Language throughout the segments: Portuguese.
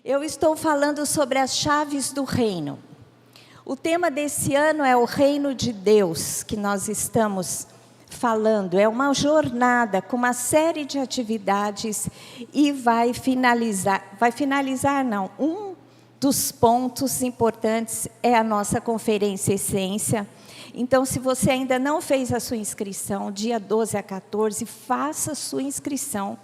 Eu estou falando sobre as chaves do reino. O tema desse ano é o reino de Deus, que nós estamos falando. É uma jornada com uma série de atividades e um dos pontos importantes é a nossa conferência Essência. Então, se você ainda não fez a sua inscrição, dia 12 a 14, faça a sua inscrição.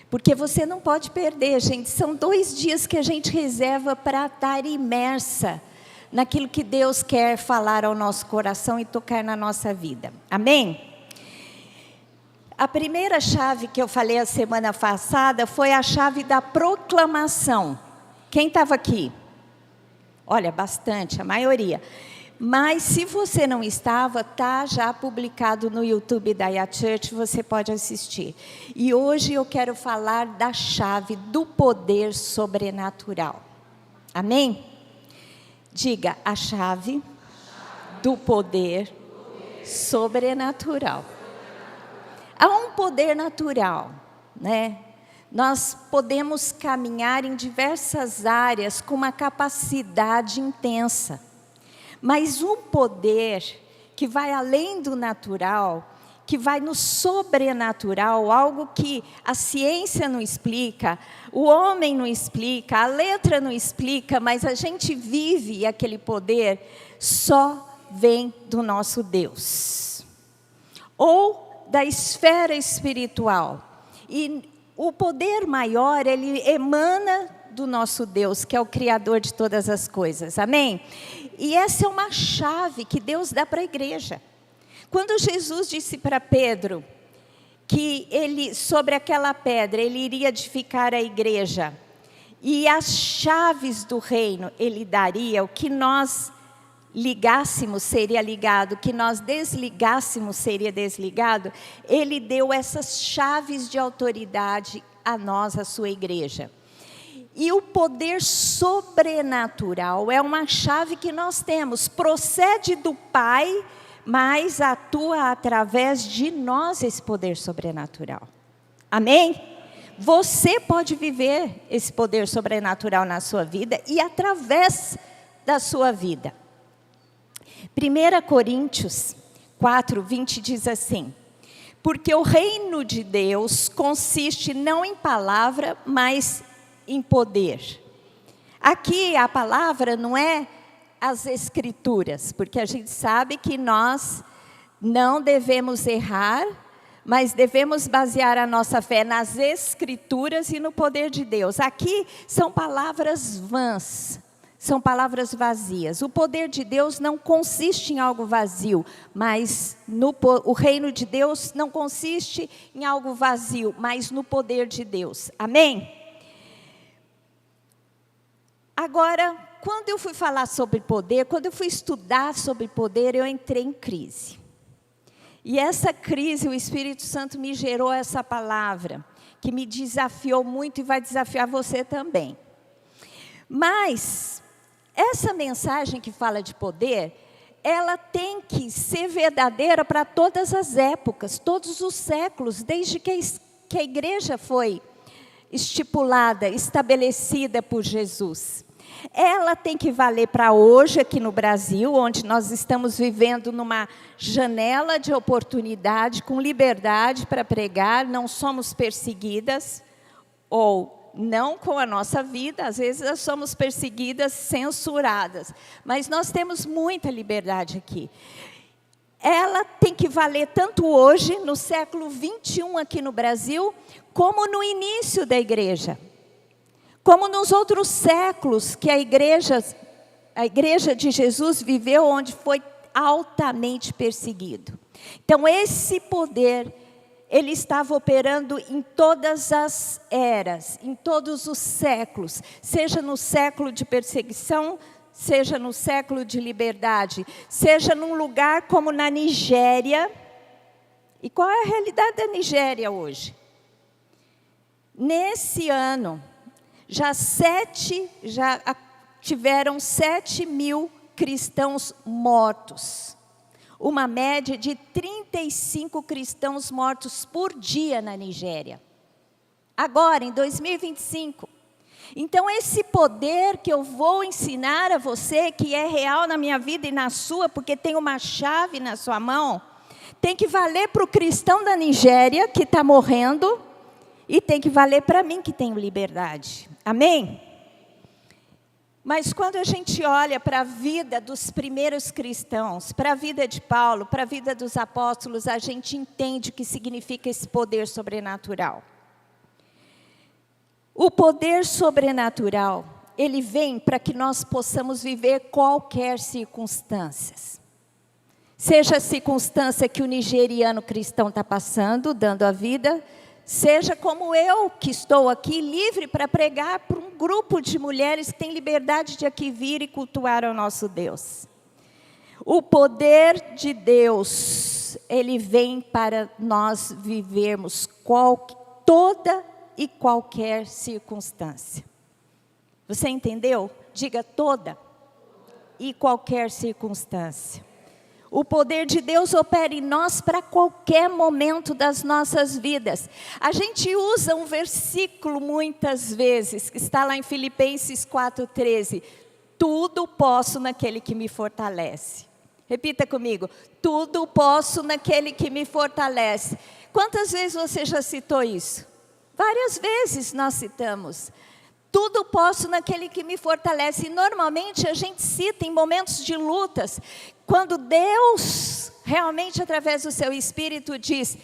Porque você não pode perder, gente. São 2 dias que a gente reserva para estar imersa naquilo que Deus quer falar ao nosso coração e tocar na nossa vida. Amém? A primeira chave que eu falei a semana passada foi a chave da proclamação. Quem estava aqui? Olha, bastante, a maioria. Mas se você não estava, está já publicado no YouTube da IA Church, você pode assistir. E hoje eu quero falar da chave do poder sobrenatural. Amém? Diga, a chave do poder sobrenatural. Há um poder natural, né? Nós podemos caminhar em diversas áreas com uma capacidade intensa. Mas um poder que vai além do natural, que vai no sobrenatural, algo que a ciência não explica, o homem não explica, a letra não explica, mas a gente vive aquele poder, só vem do nosso Deus. Ou da esfera espiritual. E o poder maior, ele emana do nosso Deus, que é o Criador de todas as coisas. Amém? E essa é uma chave que Deus dá para a igreja. Quando Jesus disse para Pedro que sobre aquela pedra, ele iria edificar a igreja, e as chaves do reino ele daria, o que nós ligássemos seria ligado, o que nós desligássemos seria desligado, ele deu essas chaves de autoridade a nós, a sua igreja. E o poder sobrenatural é uma chave que nós temos, procede do Pai, mas atua através de nós esse poder sobrenatural. Amém? Você pode viver esse poder sobrenatural na sua vida e através da sua vida. 1 Coríntios 4:20 diz assim: porque o reino de Deus consiste não em palavra, mas em poder. Aqui a palavra não é as escrituras, porque a gente sabe que nós não devemos errar, mas devemos basear a nossa fé nas escrituras e no poder de Deus. Aqui são palavras vãs, são palavras vazias. O poder de Deus não consiste em algo vazio, mas o reino de Deus não consiste em algo vazio, mas no poder de Deus. Amém? Agora, quando eu fui falar sobre poder, quando eu fui estudar sobre poder, eu entrei em crise. E essa crise, o Espírito Santo me gerou essa palavra, que me desafiou muito e vai desafiar você também. Mas, essa mensagem que fala de poder, ela tem que ser verdadeira para todas as épocas, todos os séculos, desde que a igreja foi estipulada, estabelecida por Jesus. Ela tem que valer para hoje aqui no Brasil, onde nós estamos vivendo numa janela de oportunidade, com liberdade para pregar, não somos perseguidas, ou não com a nossa vida, às vezes nós somos perseguidas, censuradas, mas nós temos muita liberdade aqui. Ela tem que valer tanto hoje, no século 21 aqui no Brasil, como no início da igreja. Como nos outros séculos que a igreja de Jesus viveu, onde foi altamente perseguido. Então, esse poder, ele estava operando em todas as eras, em todos os séculos, seja no século de perseguição, seja no século de liberdade, seja num lugar como na Nigéria. E qual é a realidade da Nigéria hoje? Nesse ano, já tiveram 7.000 cristãos mortos. Uma média de 35 cristãos mortos por dia na Nigéria. Agora, em 2025. Então, esse poder que eu vou ensinar a você, que é real na minha vida e na sua, porque tem uma chave na sua mão, tem que valer para o cristão da Nigéria, que está morrendo, e tem que valer para mim, que tenho liberdade. Amém? Mas quando a gente olha para a vida dos primeiros cristãos, para a vida de Paulo, para a vida dos apóstolos, a gente entende o que significa esse poder sobrenatural. O poder sobrenatural, ele vem para que nós possamos viver qualquer circunstância. Seja a circunstância que o nigeriano cristão está passando, dando a vida, seja como eu, que estou aqui livre para pregar para um grupo de mulheres que tem liberdade de aqui vir e cultuar ao nosso Deus. O poder de Deus, ele vem para nós vivermos toda e qualquer circunstância. Você entendeu? Diga toda e qualquer circunstância. O poder de Deus opera em nós para qualquer momento das nossas vidas. A gente usa um versículo muitas vezes, que está lá em Filipenses 4,13. Tudo posso naquele que me fortalece. Repita comigo. Tudo posso naquele que me fortalece. Quantas vezes você já citou isso? Várias vezes nós citamos. Tudo posso naquele que me fortalece. E normalmente a gente cita em momentos de lutas, quando Deus realmente através do seu Espírito diz,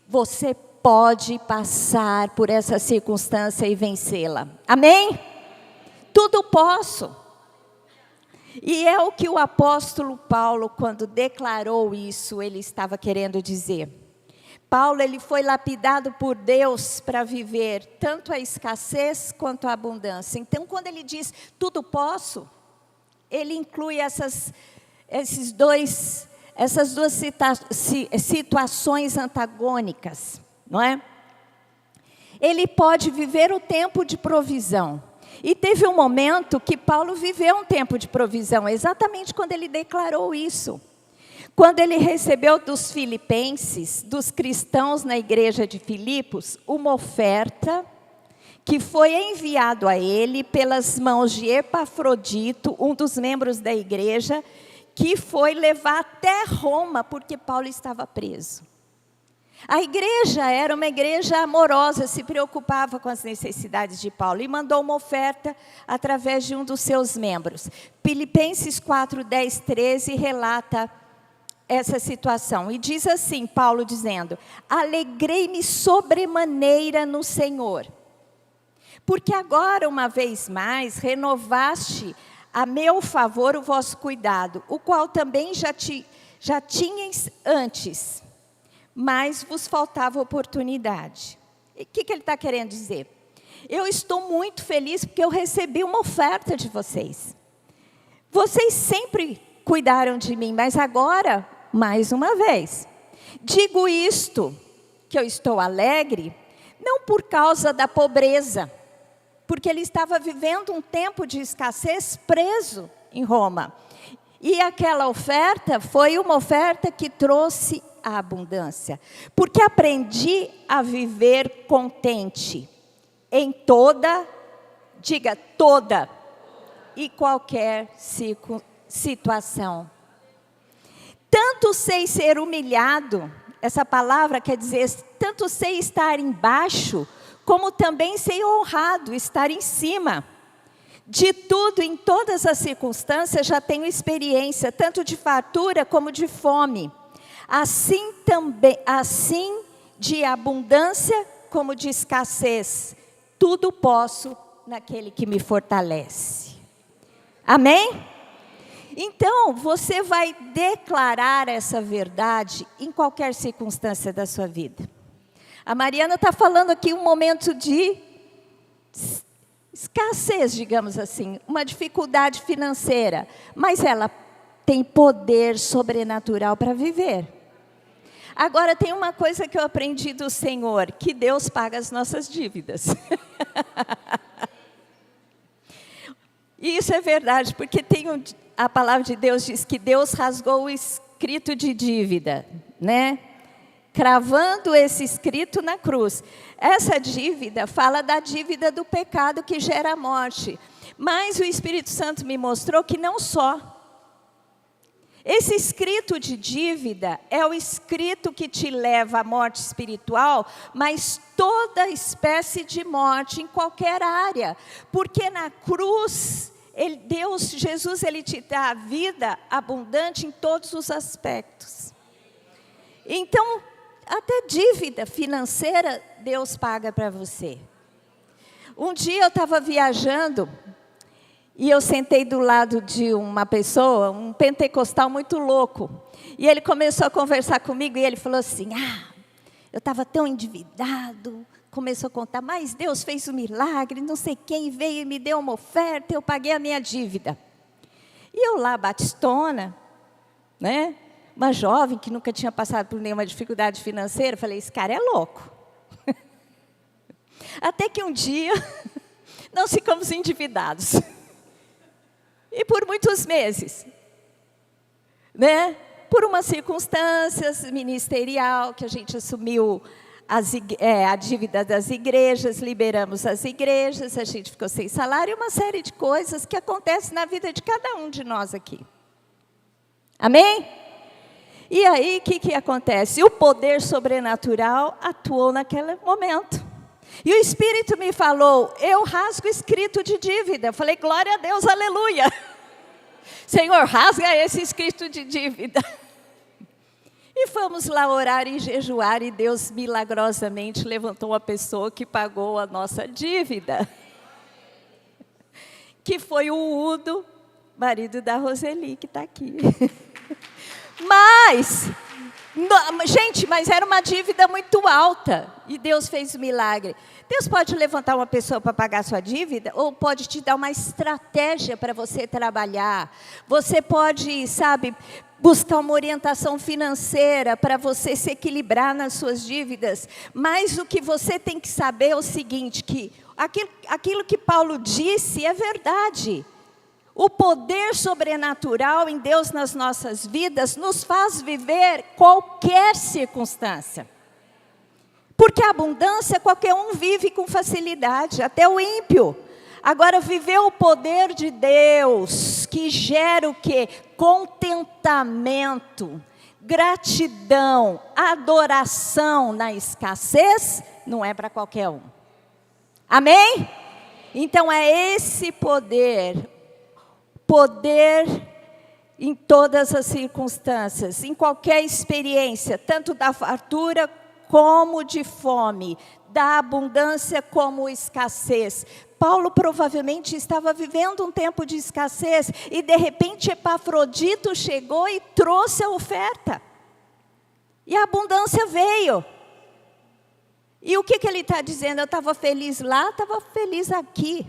você pode passar por essa circunstância e vencê-la. Amém? Tudo posso. E é o que o apóstolo Paulo, quando declarou isso, ele estava querendo dizer. Paulo, ele foi lapidado por Deus para viver tanto a escassez quanto a abundância. Então, quando ele diz, tudo posso, ele inclui essas duas situações antagônicas, não é? Ele pode viver o tempo de provisão. E teve um momento que Paulo viveu um tempo de provisão, exatamente quando ele declarou isso. Quando ele recebeu dos filipenses, dos cristãos na igreja de Filipos, uma oferta que foi enviado a ele pelas mãos de Epafrodito, um dos membros da igreja, que foi levar até Roma, porque Paulo estava preso. A igreja era uma igreja amorosa, se preocupava com as necessidades de Paulo e mandou uma oferta através de um dos seus membros. Filipenses 4, 10, 13 relata essa situação. E diz assim, Paulo dizendo, alegrei-me sobremaneira no Senhor, porque agora uma vez mais renovaste a meu favor o vosso cuidado, o qual também já tinhas antes, mas vos faltava oportunidade. E o que ele está querendo dizer? Eu estou muito feliz porque eu recebi uma oferta de vocês. Vocês sempre cuidaram de mim, mas agora, mais uma vez, digo isto, que eu estou alegre, não por causa da pobreza, porque ele estava vivendo um tempo de escassez preso em Roma. E aquela oferta foi uma oferta que trouxe a abundância, porque aprendi a viver contente em toda, diga toda, e qualquer situação. Tanto sei ser humilhado, essa palavra quer dizer, tanto sei estar embaixo, como também sei honrado, estar em cima. De tudo, em todas as circunstâncias, já tenho experiência, tanto de fartura como de fome. Assim de abundância como de escassez. Tudo posso naquele que me fortalece. Amém? Então, você vai declarar essa verdade em qualquer circunstância da sua vida. A Mariana está falando aqui um momento de escassez, digamos assim, uma dificuldade financeira, mas ela tem poder sobrenatural para viver. Agora, tem uma coisa que eu aprendi do Senhor, que Deus paga as nossas dívidas. E isso é verdade, porque a palavra de Deus diz que Deus rasgou o escrito de dívida, né? cravando esse escrito na cruz. Essa dívida fala da dívida do pecado que gera a morte. Mas o Espírito Santo me mostrou que não só. Esse escrito de dívida é o escrito que te leva à morte espiritual, mas toda espécie de morte em qualquer área. Porque na cruz, Jesus, Ele te dá a vida abundante em todos os aspectos. Então, até dívida financeira, Deus paga para você. Um dia eu estava viajando e eu sentei do lado de uma pessoa, um pentecostal muito louco. E ele começou a conversar comigo e ele falou assim, eu estava tão endividado. Começou a contar, mas Deus fez um milagre, não sei quem veio e me deu uma oferta, eu paguei a minha dívida. E eu lá, batistona, né? Uma jovem que nunca tinha passado por nenhuma dificuldade financeira, falei, esse cara é louco. Até que um dia, nós ficamos endividados. E por muitos meses, né? Por umas circunstâncias ministerial, que a gente assumiu a dívida das igrejas, liberamos as igrejas, a gente ficou sem salário, uma série de coisas que acontecem na vida de cada um de nós aqui. Amém? E aí, o que acontece? O poder sobrenatural atuou naquele momento. E o Espírito me falou, eu rasgo escrito de dívida. Eu falei, glória a Deus, aleluia. Senhor, rasga esse escrito de dívida. E fomos lá orar e jejuar, e Deus milagrosamente levantou uma pessoa que pagou a nossa dívida. Que foi o Udo, marido da Roseli, que está aqui. Mas era uma dívida muito alta, e Deus fez o milagre. Deus pode levantar uma pessoa para pagar a sua dívida, ou pode te dar uma estratégia para você trabalhar. Você pode, buscar uma orientação financeira para você se equilibrar nas suas dívidas. Mas o que você tem que saber é o seguinte, que aquilo que Paulo disse é verdade. O poder sobrenatural em Deus nas nossas vidas nos faz viver qualquer circunstância. Porque a abundância qualquer um vive com facilidade, até o ímpio. Agora, viver o poder de Deus, que gera o quê? Contentamento, gratidão, adoração na escassez, não é para qualquer um. Amém? Então, é esse poder em todas as circunstâncias, em qualquer experiência, tanto da fartura como de fome, da abundância como escassez. Paulo provavelmente estava vivendo um tempo de escassez e de repente Epafrodito chegou e trouxe a oferta. E a abundância veio. E o que ele está dizendo? Eu estava feliz lá, estava feliz aqui.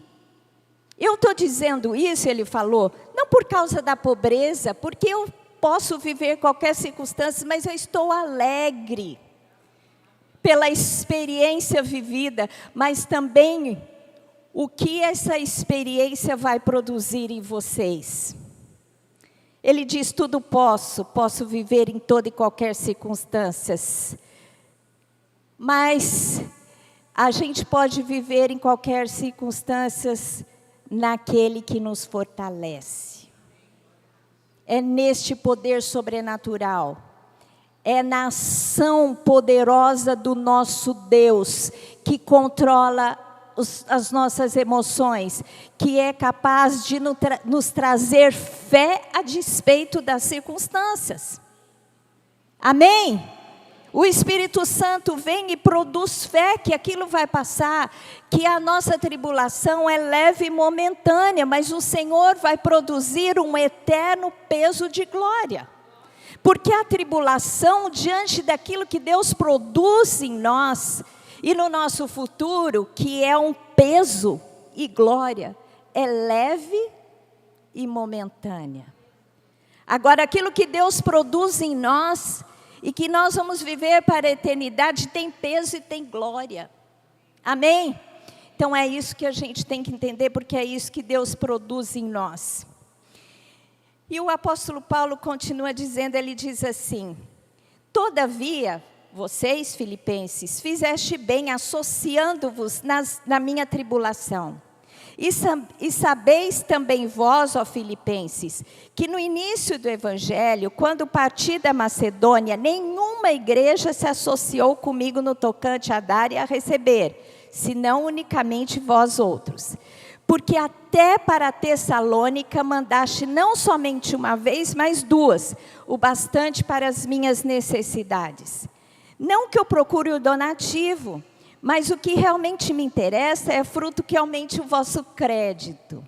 Eu estou dizendo isso, ele falou, não por causa da pobreza, porque eu posso viver qualquer circunstância, mas eu estou alegre pela experiência vivida, mas também o que essa experiência vai produzir em vocês. Ele diz, tudo posso viver em toda e qualquer circunstância, mas a gente pode viver em qualquer circunstância naquele que nos fortalece. É neste poder sobrenatural, é na ação poderosa do nosso Deus, que controla as nossas emoções, que é capaz de nos trazer fé a despeito das circunstâncias. Amém? O Espírito Santo vem e produz fé que aquilo vai passar, que a nossa tribulação é leve e momentânea, mas o Senhor vai produzir um eterno peso de glória. Porque a tribulação, diante daquilo que Deus produz em nós, e no nosso futuro, que é um peso e glória, é leve e momentânea. Agora, aquilo que Deus produz em nós, e que nós vamos viver para a eternidade, tem peso e tem glória. Amém? Então é isso que a gente tem que entender, porque é isso que Deus produz em nós. E o apóstolo Paulo continua dizendo, ele diz assim, todavia, vocês, filipenses, fizeste bem associando-vos na minha tribulação. E sabeis também vós, ó filipenses, que no início do Evangelho, quando parti da Macedônia, nenhuma igreja se associou comigo no tocante a dar e a receber, senão unicamente vós outros. Porque até para Tessalônica mandaste não somente uma vez, mas duas, o bastante para as minhas necessidades. Não que eu procure o donativo, mas o que realmente me interessa é fruto que aumente o vosso crédito.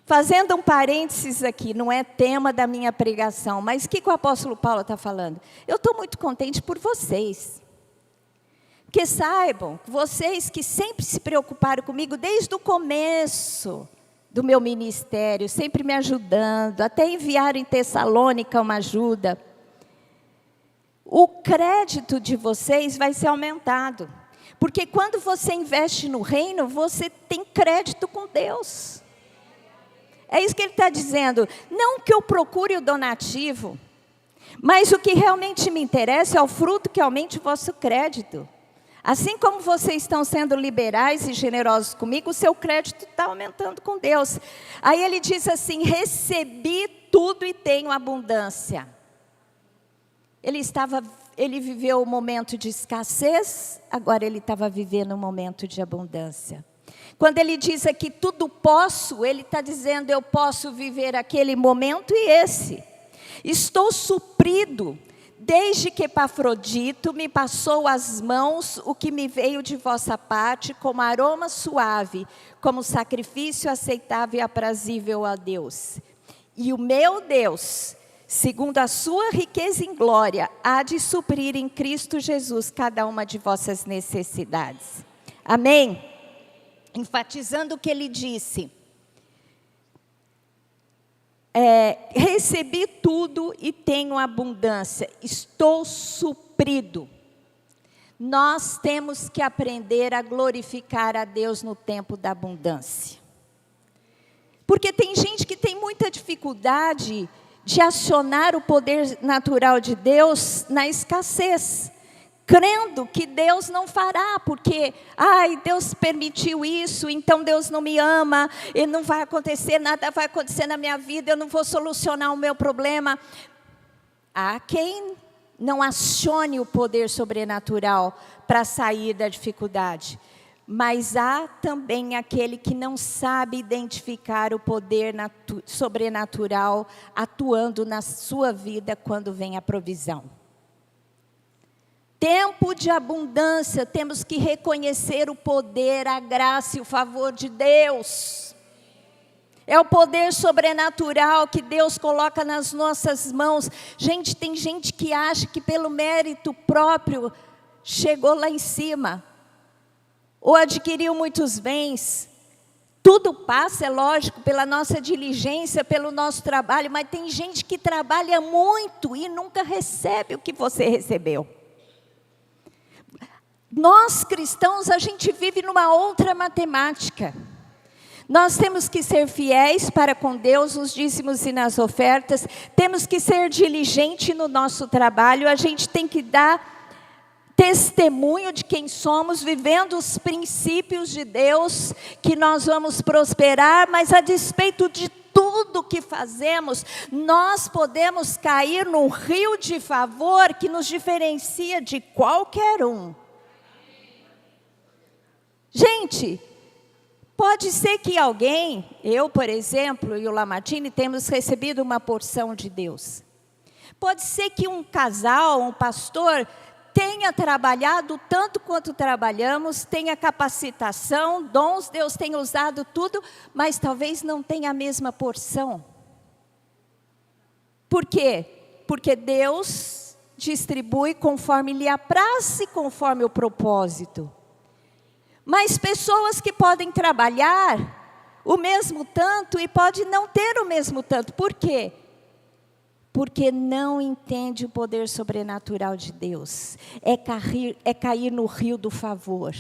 Fazendo um parênteses aqui, não é tema da minha pregação, mas o que o apóstolo Paulo está falando? Eu estou muito contente por vocês. Que saibam, vocês que sempre se preocuparam comigo desde o começo do meu ministério, sempre me ajudando, até enviaram em Tessalônica uma ajuda. O crédito de vocês vai ser aumentado. Porque quando você investe no reino, você tem crédito com Deus. É isso que ele está dizendo. Não que eu procure o donativo, mas o que realmente me interessa é o fruto que aumente o vosso crédito. Assim como vocês estão sendo liberais e generosos comigo, o seu crédito está aumentando com Deus. Aí ele diz assim, recebi tudo e tenho abundância. Ele viveu um momento de escassez, agora ele estava vivendo um momento de abundância. Quando ele diz aqui, tudo posso, ele está dizendo, eu posso viver aquele momento e esse. Estou suprido, desde que Epafrodito me passou às mãos o que me veio de vossa parte, como aroma suave, como sacrifício aceitável e aprazível a Deus. E o meu Deus, segundo a sua riqueza em glória, há de suprir em Cristo Jesus cada uma de vossas necessidades. Amém? Enfatizando o que ele disse. Recebi tudo e tenho abundância. Estou suprido. Nós temos que aprender a glorificar a Deus no tempo da abundância. Porque tem gente que tem muita dificuldade de acionar o poder natural de Deus na escassez, crendo que Deus não fará, porque, Deus permitiu isso, então Deus não me ama, e não vai acontecer, nada vai acontecer na minha vida, eu não vou solucionar o meu problema. Há quem não acione o poder sobrenatural para sair da dificuldade. Mas há também aquele que não sabe identificar o poder sobrenatural atuando na sua vida quando vem a provisão. Tempo de abundância, temos que reconhecer o poder, a graça e o favor de Deus. É o poder sobrenatural que Deus coloca nas nossas mãos. Gente, tem gente que acha que pelo mérito próprio chegou lá em cima. Ou adquiriu muitos bens. Tudo passa, é lógico, pela nossa diligência, pelo nosso trabalho, mas tem gente que trabalha muito e nunca recebe o que você recebeu. Nós cristãos, a gente vive numa outra matemática. Nós temos que ser fiéis para com Deus nos dízimos e nas ofertas, temos que ser diligente no nosso trabalho, a gente tem que dar testemunho de quem somos, vivendo os princípios de Deus, que nós vamos prosperar, mas a despeito de tudo que fazemos, nós podemos cair num rio de favor que nos diferencia de qualquer um. Gente, pode ser que alguém, eu por exemplo e o Lamartine, temos recebido uma porção de Deus. Pode ser que um casal, um pastor, tenha trabalhado tanto quanto trabalhamos, tenha capacitação, dons, Deus tenha usado tudo, mas talvez não tenha a mesma porção. Por quê? Porque Deus distribui conforme lhe apraz, conforme o propósito. Mas pessoas que podem trabalhar o mesmo tanto e podem não ter o mesmo tanto. Por quê? Porque não entende o poder sobrenatural de Deus. É cair no rio do favor.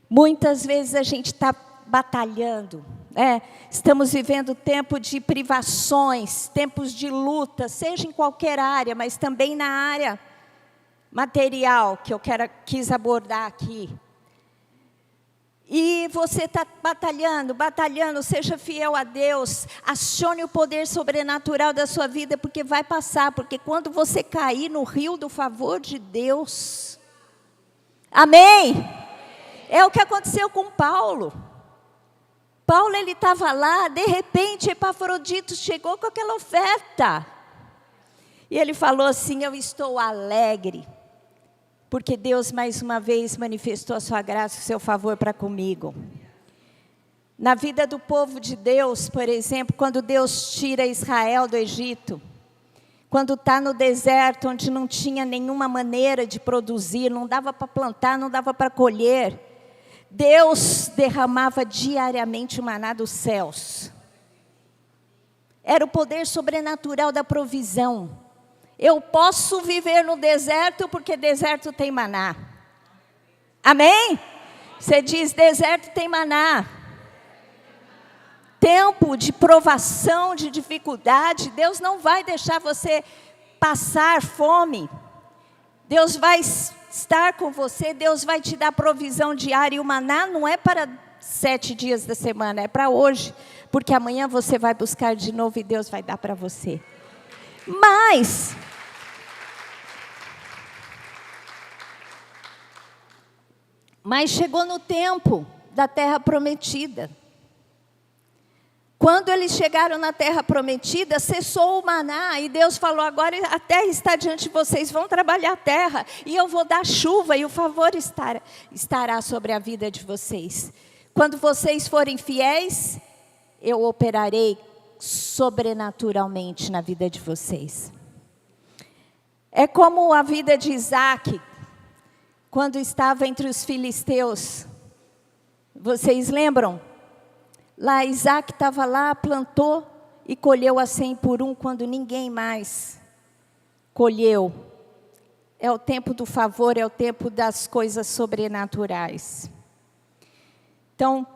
Muitas vezes a gente está batalhando. Estamos vivendo tempo de privações, tempos de luta, seja em qualquer área, mas também na área material que eu quis abordar aqui. E você está batalhando, seja fiel a Deus, acione o poder sobrenatural da sua vida, porque vai passar, porque quando você cair no rio do favor de Deus, amém? É o que aconteceu com Paulo. Paulo, ele estava lá, de repente Epafrodito chegou com aquela oferta. E ele falou assim: eu estou alegre, porque Deus mais uma vez manifestou a sua graça e o seu favor para comigo. Na vida do povo de Deus, por exemplo, quando Deus tira Israel do Egito, quando está no deserto, onde não tinha nenhuma maneira de produzir, não dava para plantar, não dava para colher, Deus derramava diariamente o maná dos céus. Era o poder sobrenatural da provisão. Eu posso viver no deserto porque deserto tem maná. Amém? Você diz, deserto tem maná. Tempo de provação, de dificuldade, Deus não vai deixar você passar fome. Deus vai estar com você, Deus vai te dar provisão diária. E o maná não é para 7 dias da semana, é para hoje. Porque amanhã você vai buscar de novo e Deus vai dar para você. Mas chegou no tempo da terra prometida. Quando eles chegaram na terra prometida, cessou o maná. E Deus falou, agora a terra está diante de vocês, vão trabalhar a terra. E eu vou dar chuva e o favor estará sobre a vida de vocês. Quando vocês forem fiéis, eu operarei sobrenaturalmente na vida de vocês. É como a vida de Isaac, quando estava entre os filisteus. Vocês lembram? Lá Isaac estava lá, plantou e colheu a 100 por 1, quando ninguém mais colheu. É o tempo do favor, é o tempo das coisas sobrenaturais. Então,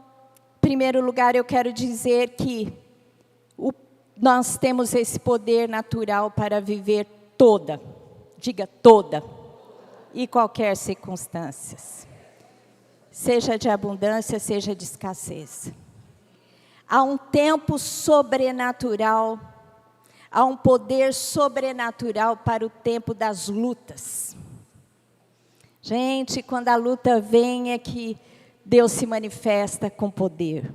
em primeiro lugar, eu quero dizer que nós temos esse poder natural para viver toda, diga toda, e qualquer circunstância, seja de abundância, seja de escassez. Há um tempo sobrenatural, há um poder sobrenatural para o tempo das lutas. Gente, quando a luta vem é que Deus se manifesta com poder.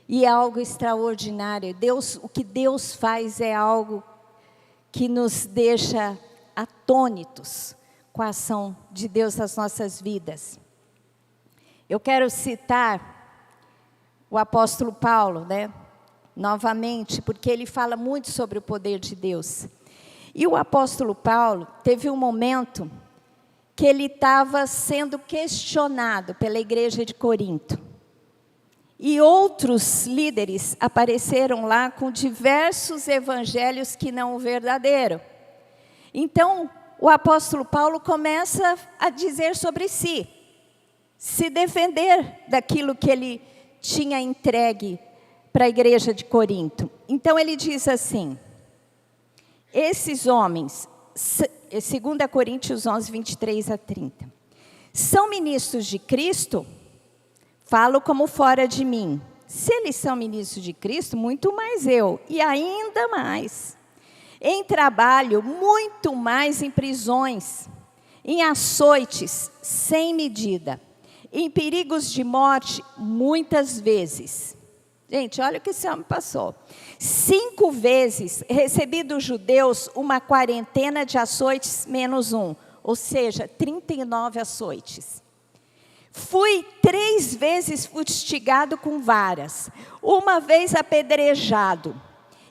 E é algo extraordinário. O que Deus faz é algo que nos deixa atônitos com a ação de Deus nas nossas vidas. Eu quero citar o apóstolo Paulo, novamente, porque ele fala muito sobre o poder de Deus. E o apóstolo Paulo teve um momento que ele estava sendo questionado pela igreja de Corinto. E outros líderes apareceram lá com diversos evangelhos que não o verdadeiro. Então, o apóstolo Paulo começa a dizer sobre si, se defender daquilo que ele tinha entregue para a igreja de Corinto. Então, ele diz assim, esses homens, 2 Coríntios 11, 23 a 30, são ministros de Cristo? Falo como fora de mim. Se eles são ministros de Cristo, muito mais eu, e ainda mais. Em trabalho, muito mais em prisões, em açoites, sem medida, em perigos de morte, muitas vezes. Gente, olha o que esse homem passou. 5 vezes recebi dos judeus uma quarentena de açoites menos 1, ou seja, 39 açoites. Fui 3 vezes fustigado com varas, 1 vez apedrejado,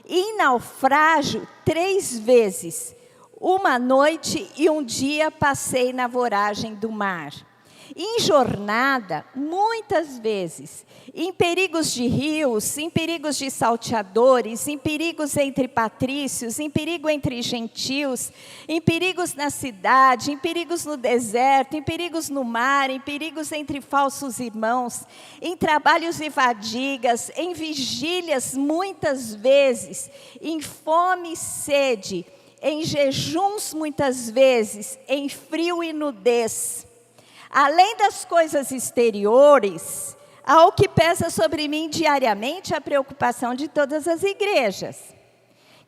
e em naufrágio 3 vezes, 1 noite e 1 dia passei na voragem do mar. Em jornada, muitas vezes, em perigos de rios, em perigos de salteadores, em perigos entre patrícios, em perigo entre gentios, em perigos na cidade, em perigos no deserto, em perigos no mar, em perigos entre falsos irmãos, em trabalhos e fadigas, em vigílias muitas vezes, em fome e sede, em jejuns muitas vezes, em frio e nudez. Além das coisas exteriores, há o que pesa sobre mim diariamente a preocupação de todas as igrejas.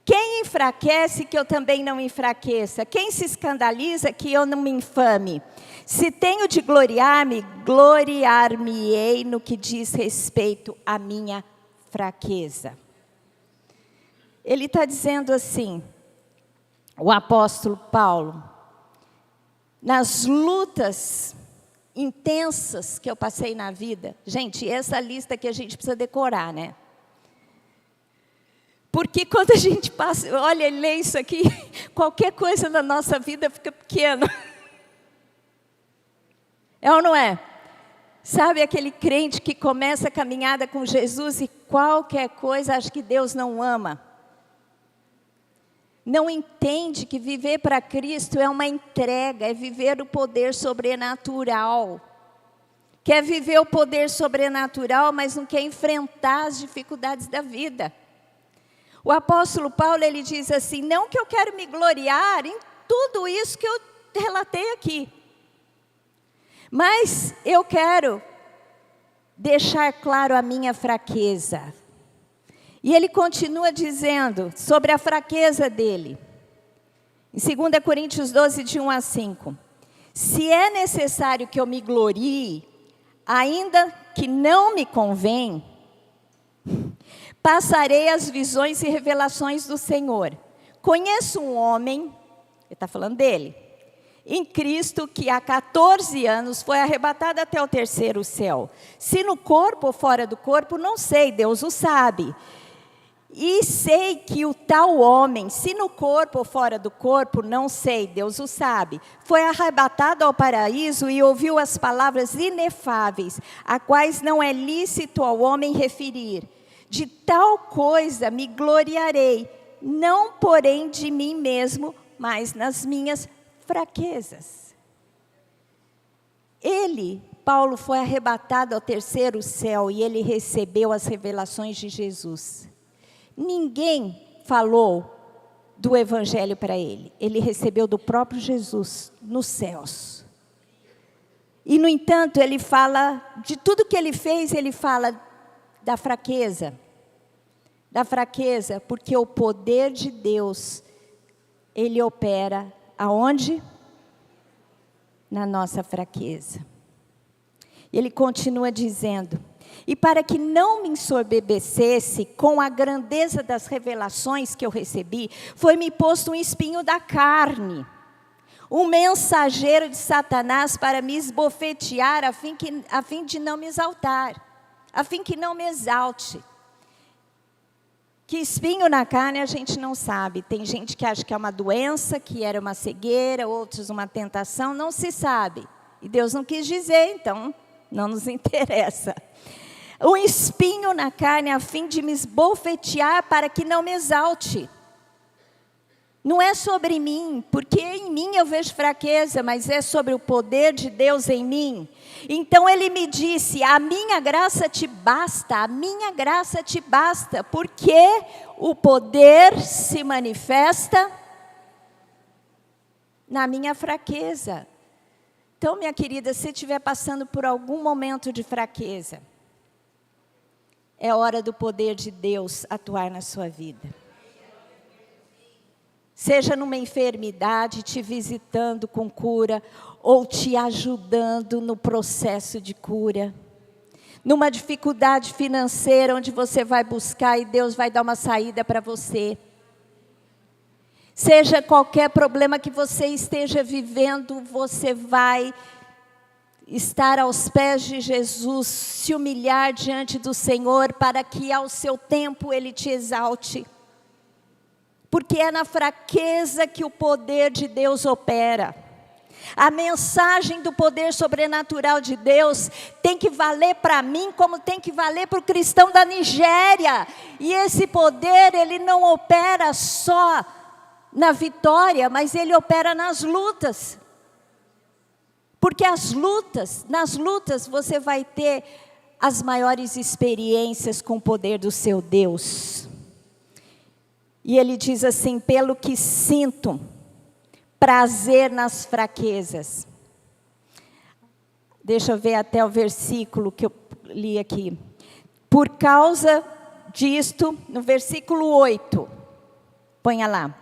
Quem enfraquece, que eu também não enfraqueça. Quem se escandaliza, que eu não me infame. Se tenho de gloriar-me, gloriar-me-ei no que diz respeito à minha fraqueza. Ele está dizendo assim, o apóstolo Paulo, nas lutas intensas que eu passei na vida. Gente, essa lista que a gente precisa decorar, né? Porque quando a gente passa, olha, lê isso aqui, qualquer coisa na nossa vida fica pequena. É ou não é? Sabe aquele crente que começa a caminhada com Jesus e qualquer coisa acha que Deus não ama? Não entende que viver para Cristo é uma entrega, é viver o poder sobrenatural. Quer viver o poder sobrenatural, mas não quer enfrentar as dificuldades da vida. O apóstolo Paulo, ele diz assim, não que eu quero me gloriar em tudo isso que eu relatei aqui. Mas eu quero deixar claro a minha fraqueza. E ele continua dizendo sobre a fraqueza dele. Em 2 Coríntios 12, de 1 a 5. Se é necessário que eu me glorie, ainda que não me convém, passarei as visões e revelações do Senhor. Conheço um homem, ele está falando dele, em Cristo, que há 14 anos foi arrebatado até o terceiro céu. Se no corpo ou fora do corpo, não sei, Deus o sabe. E sei que o tal homem, se no corpo ou fora do corpo, não sei, Deus o sabe, foi arrebatado ao paraíso e ouviu as palavras inefáveis, a quais não é lícito ao homem referir. De tal coisa me gloriarei, não porém de mim mesmo, mas nas minhas fraquezas. Paulo, foi arrebatado ao terceiro céu e ele recebeu as revelações de Jesus. Ninguém falou do evangelho para ele. Ele recebeu do próprio Jesus nos céus. E, no entanto, ele fala, de tudo que ele fez, ele fala da fraqueza. Da fraqueza, porque o poder de Deus, ele opera aonde? Na nossa fraqueza. Ele continua dizendo, e para que não me ensoberbecesse com a grandeza das revelações que eu recebi, foi-me posto um espinho da carne, um mensageiro de Satanás para me esbofetear, a fim de não me exaltar, a fim que não me exalte. Que espinho na carne a gente não sabe. Tem gente que acha que é uma doença, que era uma cegueira, outros uma tentação, não se sabe. E Deus não quis dizer, então não nos interessa. Um espinho na carne a fim de me esbofetear para que não me exalte. Não é sobre mim, porque em mim eu vejo fraqueza, mas é sobre o poder de Deus em mim. Então ele me disse, a minha graça te basta, porque o poder se manifesta na minha fraqueza. Então, minha querida, se estiver passando por algum momento de fraqueza, é hora do poder de Deus atuar na sua vida. Seja numa enfermidade, te visitando com cura, ou te ajudando no processo de cura. Numa dificuldade financeira, onde você vai buscar e Deus vai dar uma saída para você. Seja qualquer problema que você esteja vivendo, você vai estar aos pés de Jesus, se humilhar diante do Senhor, para que ao seu tempo Ele te exalte. Porque é na fraqueza que o poder de Deus opera. A mensagem do poder sobrenatural de Deus tem que valer para mim como tem que valer para o cristão da Nigéria. E esse poder, ele não opera só na vitória, mas ele opera nas lutas. Porque nas lutas você vai ter as maiores experiências com o poder do seu Deus. E ele diz assim: pelo que sinto prazer nas fraquezas. Deixa eu ver até o versículo que eu li aqui. Por causa disto, no versículo 8, ponha lá.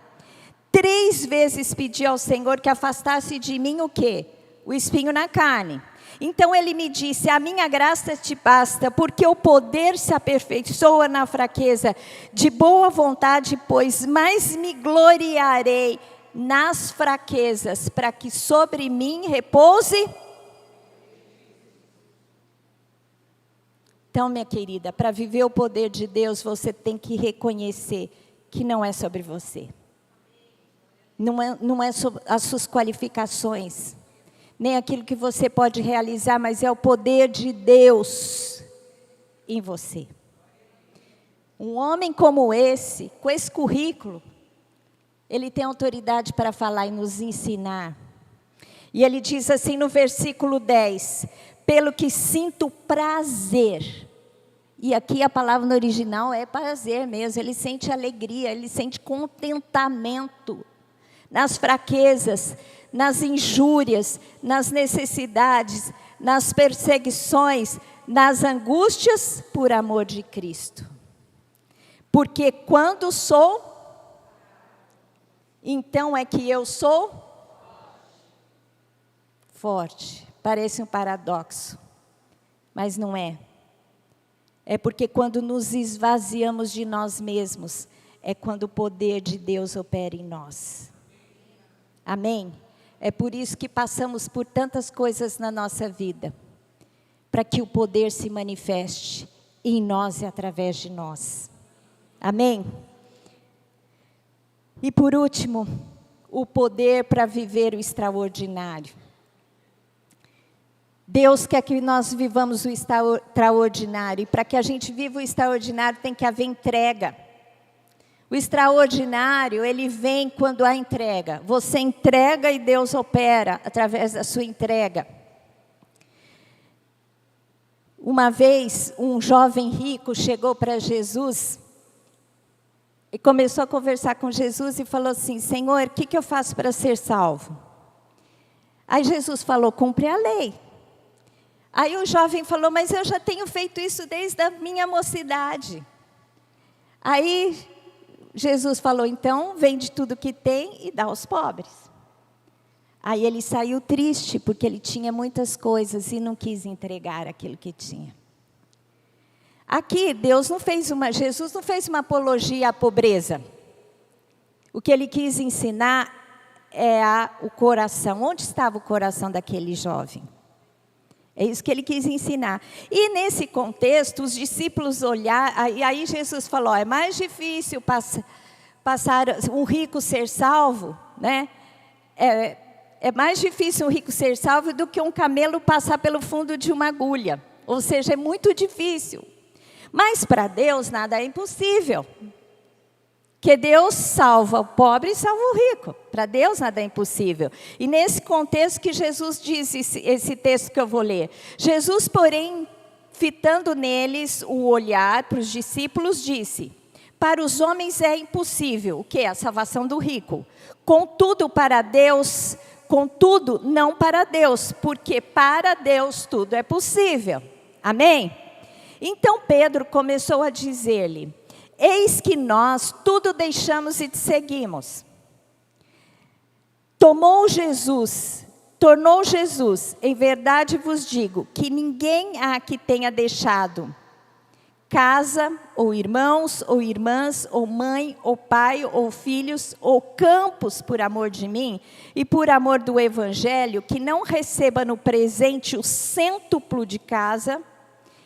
3 vezes pedi ao Senhor que afastasse de mim o quê? O espinho na carne. Então ele me disse: a minha graça te basta, porque o poder se aperfeiçoa na fraqueza. De boa vontade, pois, mais me gloriarei nas fraquezas, para que sobre mim repouse. Então, minha querida, para viver o poder de Deus, você tem que reconhecer que não é sobre você. Não é sobre as suas qualificações, nem aquilo que você pode realizar, mas é o poder de Deus em você. Um homem como esse, com esse currículo, ele tem autoridade para falar e nos ensinar. E ele diz assim no versículo 10, pelo que sinto prazer. E aqui a palavra no original é prazer mesmo, ele sente alegria, ele sente contentamento nas fraquezas, nas injúrias, nas necessidades, nas perseguições, nas angústias por amor de Cristo. Porque quando sou, então é que eu sou forte. Parece um paradoxo, mas não é. É porque quando nos esvaziamos de nós mesmos, é quando o poder de Deus opera em nós. Amém? É por isso que passamos por tantas coisas na nossa vida, para que o poder se manifeste em nós e através de nós. Amém? E por último, o poder para viver o extraordinário. Deus quer que nós vivamos o extraordinário, e para que a gente viva o extraordinário tem que haver entrega. O extraordinário, ele vem quando há entrega. Você entrega e Deus opera através da sua entrega. Uma vez, um jovem rico chegou para Jesus e começou a conversar com Jesus e falou assim: Senhor, o que eu faço para ser salvo? Aí Jesus falou: cumpre a lei. Aí o jovem falou: mas eu já tenho feito isso desde a minha mocidade. Aí Jesus falou: então vende tudo que tem e dá aos pobres. Aí ele saiu triste, porque ele tinha muitas coisas e não quis entregar aquilo que tinha. Aqui Jesus não fez uma apologia à pobreza. O que ele quis ensinar é o coração. Onde estava o coração daquele jovem? É isso que ele quis ensinar. E nesse contexto, os discípulos olharam, e aí Jesus falou: é mais difícil passar um rico ser salvo, né? É mais difícil um rico ser salvo do que um camelo passar pelo fundo de uma agulha. Ou seja, é muito difícil. Mas para Deus nada é impossível. Que Deus salva o pobre e salva o rico. Para Deus nada é impossível. E nesse contexto que Jesus diz esse texto que eu vou ler. Jesus, porém, fitando neles o olhar para os discípulos, disse: para os homens é impossível. O quê? A salvação do rico. Contudo, não para Deus, porque para Deus tudo é possível. Amém? Então Pedro começou a dizer-lhe: eis que nós tudo deixamos e te seguimos. Tornou Jesus, em verdade vos digo, que ninguém há que tenha deixado casa, ou irmãos, ou irmãs, ou mãe, ou pai, ou filhos, ou campos por amor de mim, e por amor do Evangelho, que não receba no presente o cêntuplo de casa,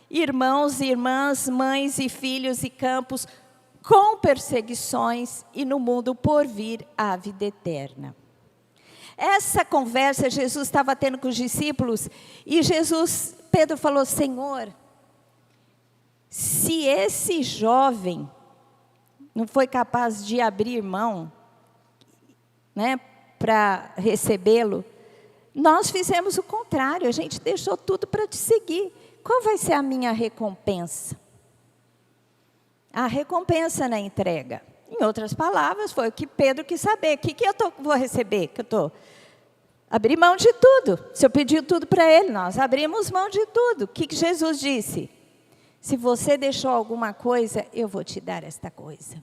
irmãos e irmãs, mães e filhos e campos, com perseguições, e no mundo por vir a vida eterna. Essa conversa Jesus estava tendo com os discípulos, e Pedro falou: Senhor, se esse jovem não foi capaz de abrir mão, né, para recebê-lo, nós fizemos o contrário, a gente deixou tudo para te seguir. Qual vai ser a minha recompensa? A recompensa na entrega. Em outras palavras, foi o que Pedro quis saber. O que eu vou receber? Abrir mão de tudo. Se eu pedir tudo para ele, nós abrimos mão de tudo. O que Jesus disse? Se você deixou alguma coisa, eu vou te dar esta coisa.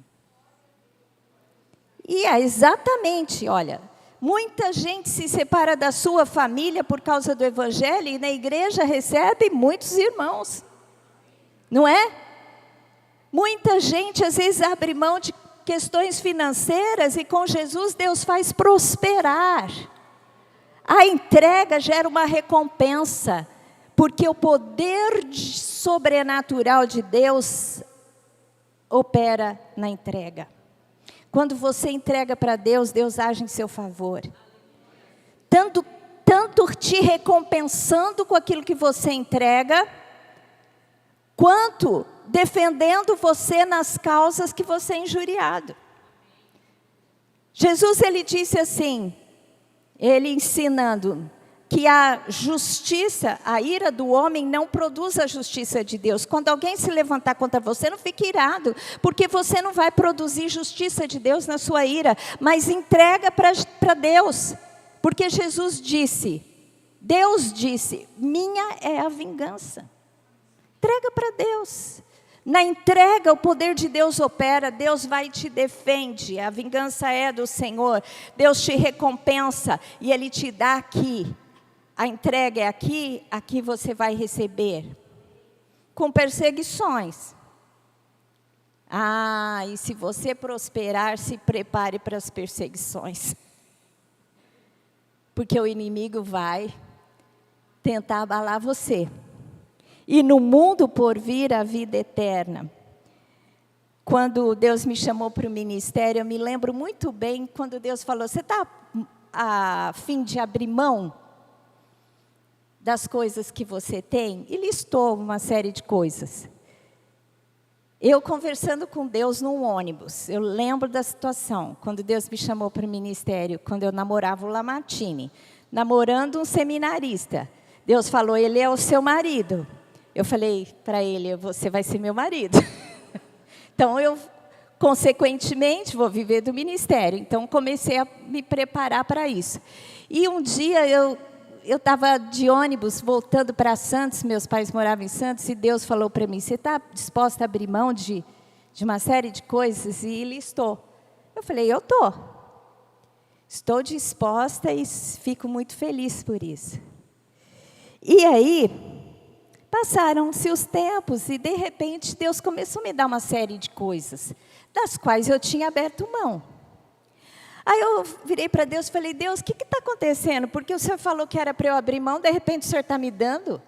E é exatamente, olha, muita gente se separa da sua família por causa do evangelho e na igreja recebe muitos irmãos. Não é? Muita gente às vezes abre mão de questões financeiras e com Jesus Deus faz prosperar. A entrega gera uma recompensa, porque o poder sobrenatural de Deus opera na entrega. Quando você entrega para Deus, Deus age em seu favor. Tanto te recompensando com aquilo que você entrega, quanto defendendo você nas causas que você é injuriado. Jesus, ele disse assim, ele ensinando que a justiça, a ira do homem não produz a justiça de Deus. Quando alguém se levantar contra você, não fique irado, porque você não vai produzir justiça de Deus na sua ira, mas entrega para Deus, porque Jesus disse, Deus disse, minha é a vingança. Entrega para Deus. Na entrega, o poder de Deus opera, Deus vai e te defende, a vingança é do Senhor, Deus te recompensa e Ele te dá aqui. A entrega é aqui, aqui você vai receber. Com perseguições. E se você prosperar, se prepare para as perseguições. Porque o inimigo vai tentar abalar você. E no mundo por vir a vida eterna. Quando Deus me chamou para o ministério, eu me lembro muito bem quando Deus falou, você está a fim de abrir mão das coisas que você tem? E listou uma série de coisas. Eu conversando com Deus num ônibus, eu lembro da situação, quando Deus me chamou para o ministério, quando eu namorava o Lamartine, namorando um seminarista. Deus falou, ele é o seu marido. Eu falei para ele, você vai ser meu marido. Então, eu, consequentemente, vou viver do ministério. Então, comecei a me preparar para isso. E um dia, eu estava de ônibus, voltando para Santos, meus pais moravam em Santos, e Deus falou para mim, você está disposta a abrir mão de uma série de coisas? E listou. Eu falei, eu estou. Estou disposta e fico muito feliz por isso. E aí, passaram-se os tempos e, de repente, Deus começou a me dar uma série de coisas, das quais eu tinha aberto mão. Aí eu virei para Deus e falei, Deus, o que está acontecendo? Porque o Senhor falou que era para eu abrir mão, de repente o Senhor está me dando?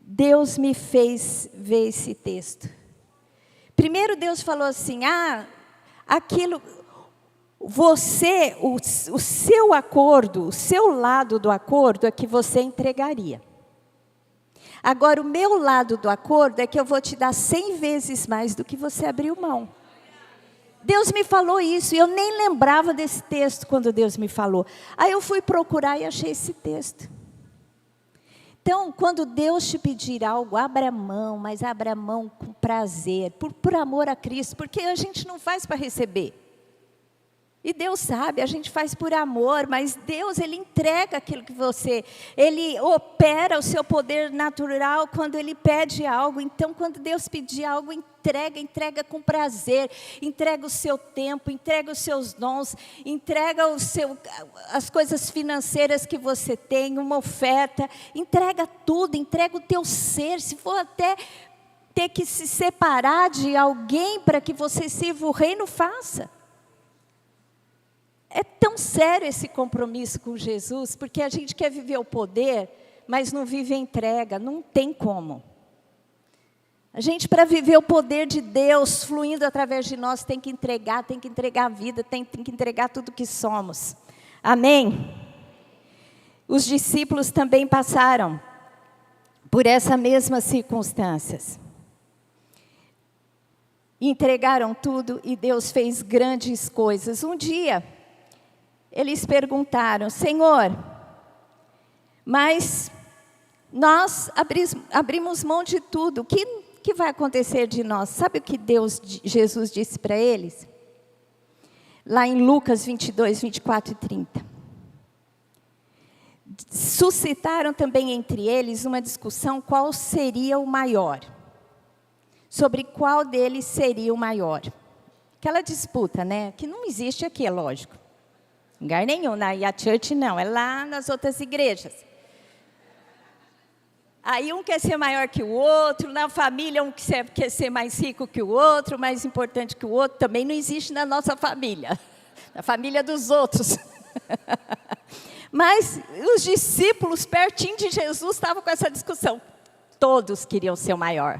Deus me fez ver esse texto. Primeiro Deus falou assim, aquilo, o seu acordo, o seu lado do acordo é que você entregaria. Agora, o meu lado do acordo é que eu vou te dar 100 vezes mais do que você abriu mão. Deus me falou isso, e eu nem lembrava desse texto quando Deus me falou. Aí eu fui procurar e achei esse texto. Então, quando Deus te pedir algo, abra mão, mas abra mão com prazer, por amor a Cristo, porque a gente não faz para receber. E Deus sabe, a gente faz por amor, mas Deus, Ele entrega aquilo que Ele opera o seu poder natural quando Ele pede algo. Então, quando Deus pedir algo, entrega com prazer, entrega o seu tempo, entrega os seus dons, entrega as coisas financeiras que você tem, uma oferta, entrega tudo, entrega o teu ser, se for até ter que se separar de alguém para que você sirva o reino, faça. É tão sério esse compromisso com Jesus, porque a gente quer viver o poder, mas não vive a entrega, não tem como. A gente, para viver o poder de Deus fluindo através de nós, tem que entregar a vida, tem que entregar tudo que somos. Amém? Os discípulos também passaram por essas mesmas circunstâncias. Entregaram tudo e Deus fez grandes coisas. Um dia, eles perguntaram, Senhor, mas nós abrimos mão de tudo, que vai acontecer de nós? Sabe o que Jesus disse para eles? Lá em Lucas 22, 24 e 30. Suscitaram também entre eles uma discussão qual seria o maior. Sobre qual deles seria o maior. Aquela disputa, né? Que não existe aqui, é lógico. Em lugar nenhum, na IA Church não, é lá nas outras igrejas. Aí um quer ser maior que o outro, na família um quer ser mais rico que o outro, mais importante que o outro, também não existe na nossa família, na família dos outros. Mas os discípulos, pertinho de Jesus, estavam com essa discussão. Todos queriam ser o maior.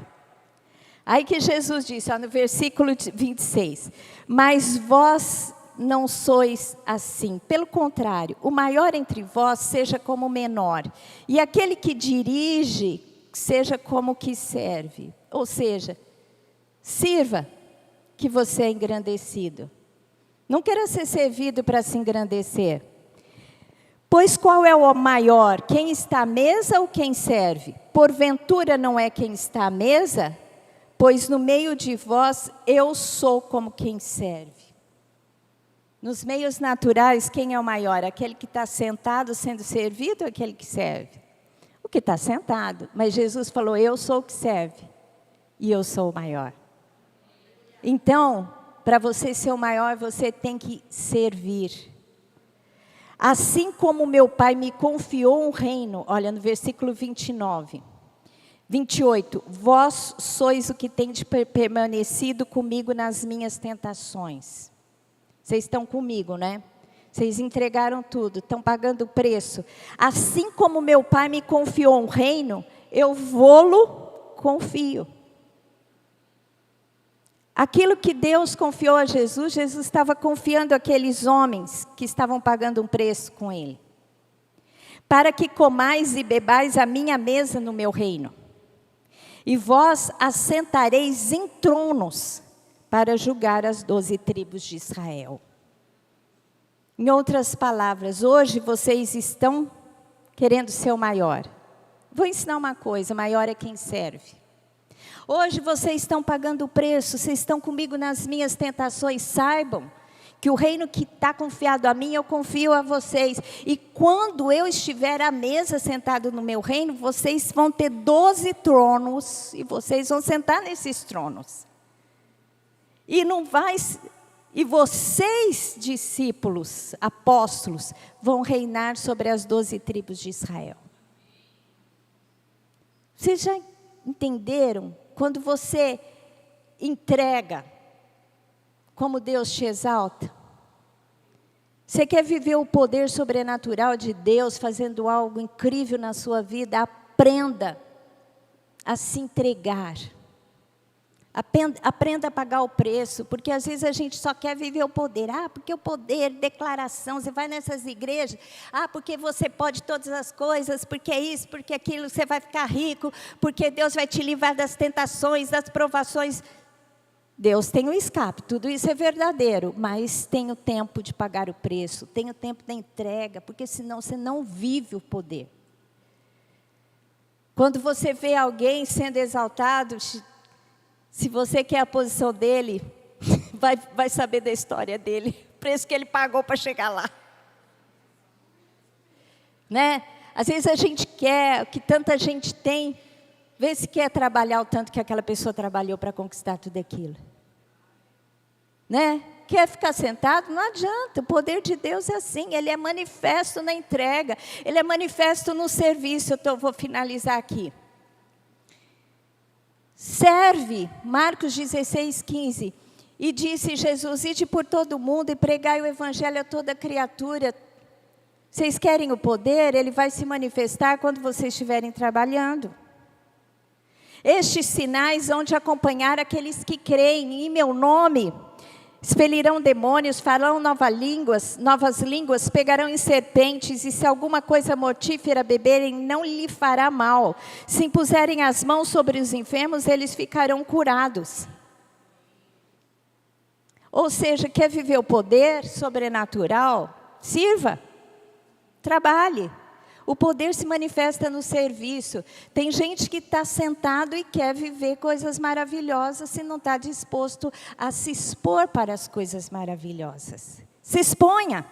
Aí que Jesus disse, no versículo 26, mas vós não sois assim. Pelo contrário, o maior entre vós seja como o menor. E aquele que dirige, seja como o que serve. Ou seja, sirva, que você é engrandecido. Não queira ser servido para se engrandecer. Pois qual é o maior? Quem está à mesa ou quem serve? Porventura não é quem está à mesa? Pois no meio de vós eu sou como quem serve. Nos meios naturais, quem é o maior? Aquele que está sentado sendo servido ou aquele que serve? O que está sentado. Mas Jesus falou, eu sou o que serve. E eu sou o maior. Então, para você ser o maior, você tem que servir. Assim como meu Pai me confiou um reino, olha no versículo 29, 28, vós sois o que tendes permanecido comigo nas minhas tentações. Vocês estão comigo, né? Vocês entregaram tudo, estão pagando o preço. Assim como meu Pai me confiou um reino, eu vou-lo confio. Aquilo que Deus confiou a Jesus, Jesus estava confiando aqueles homens que estavam pagando um preço com Ele. Para que comais e bebais a minha mesa no meu reino. E vós assentareis em tronos para julgar as 12 tribos de Israel. Em outras palavras, hoje vocês estão querendo ser o maior. Vou ensinar uma coisa, o maior é quem serve. Hoje vocês estão pagando o preço, vocês estão comigo nas minhas tentações, saibam que o reino que está confiado a mim, eu confio a vocês. E quando eu estiver à mesa sentado no meu reino, vocês vão ter 12 tronos e vocês vão sentar nesses tronos. E vocês, discípulos, apóstolos, vão reinar sobre as 12 tribos de Israel. Vocês já entenderam? Quando você entrega, como Deus te exalta. Você quer viver o poder sobrenatural de Deus, fazendo algo incrível na sua vida? Aprenda a se entregar. Aprenda a pagar o preço, porque às vezes a gente só quer viver o poder. Porque o poder, declaração, você vai nessas igrejas, porque você pode todas as coisas, porque isso, porque aquilo, você vai ficar rico, porque Deus vai te livrar das tentações, das provações. Deus tem o escape, tudo isso é verdadeiro, mas tem o tempo de pagar o preço, tem o tempo da entrega, porque senão você não vive o poder. Quando você vê alguém sendo exaltado, se você quer a posição dele, vai saber da história dele, o preço que ele pagou para chegar lá. Né? Às vezes a gente quer o que tanta gente tem, vê se quer trabalhar o tanto que aquela pessoa trabalhou para conquistar tudo aquilo. Né? Quer ficar sentado? Não adianta, o poder de Deus é assim, Ele é manifesto na entrega, Ele é manifesto no serviço. Eu vou finalizar aqui. Serve, Marcos 16, 15. E disse Jesus, ide por todo o mundo e pregai o evangelho a toda criatura. Vocês querem o poder? Ele vai se manifestar quando vocês estiverem trabalhando. Estes sinais hão de acompanhar aqueles que creem em meu nome. Expelirão demônios, falarão novas línguas, pegarão em serpentes, e se alguma coisa mortífera beberem, não lhe fará mal. Se impuserem as mãos sobre os enfermos, eles ficarão curados. Ou seja, quer viver o poder sobrenatural? Sirva, trabalhe. O poder se manifesta no serviço. Tem gente que está sentado e quer viver coisas maravilhosas se não está disposto a se expor para as coisas maravilhosas. Se exponha.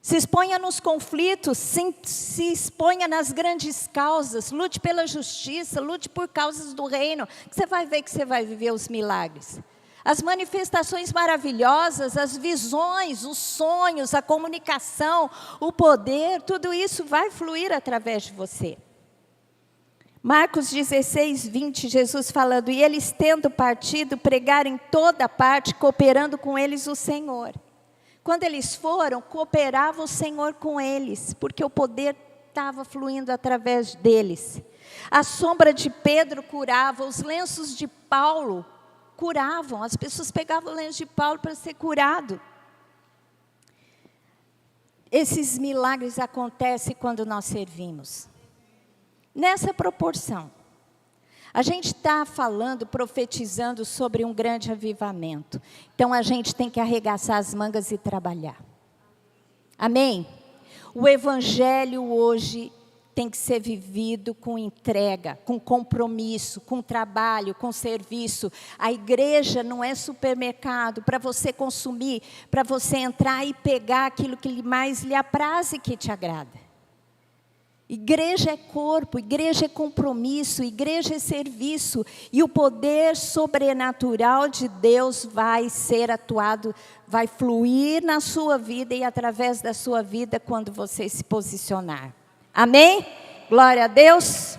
Se exponha nos conflitos, se exponha nas grandes causas, lute pela justiça, lute por causas do reino, que você vai ver que você vai viver os milagres. As manifestações maravilhosas, as visões, os sonhos, a comunicação, o poder, tudo isso vai fluir através de você. Marcos 16, 20, Jesus falando, e eles tendo partido, pregaram em toda parte, cooperando com eles o Senhor. Quando eles foram, cooperava o Senhor com eles, porque o poder estava fluindo através deles. A sombra de Pedro curava, os lenços de Paulo curavam, as pessoas pegavam o lenço de Paulo para ser curado. Esses milagres acontecem quando nós servimos. Nessa proporção. A gente está falando, profetizando sobre um grande avivamento. Então a gente tem que arregaçar as mangas e trabalhar. Amém? O evangelho hoje tem que ser vivido com entrega, com compromisso, com trabalho, com serviço. A igreja não é supermercado para você consumir, para você entrar e pegar aquilo que mais lhe apraz e que te agrada. Igreja é corpo, igreja é compromisso, igreja é serviço. E o poder sobrenatural de Deus vai ser atuado, vai fluir na sua vida e através da sua vida quando você se posicionar. Amém? Glória a Deus.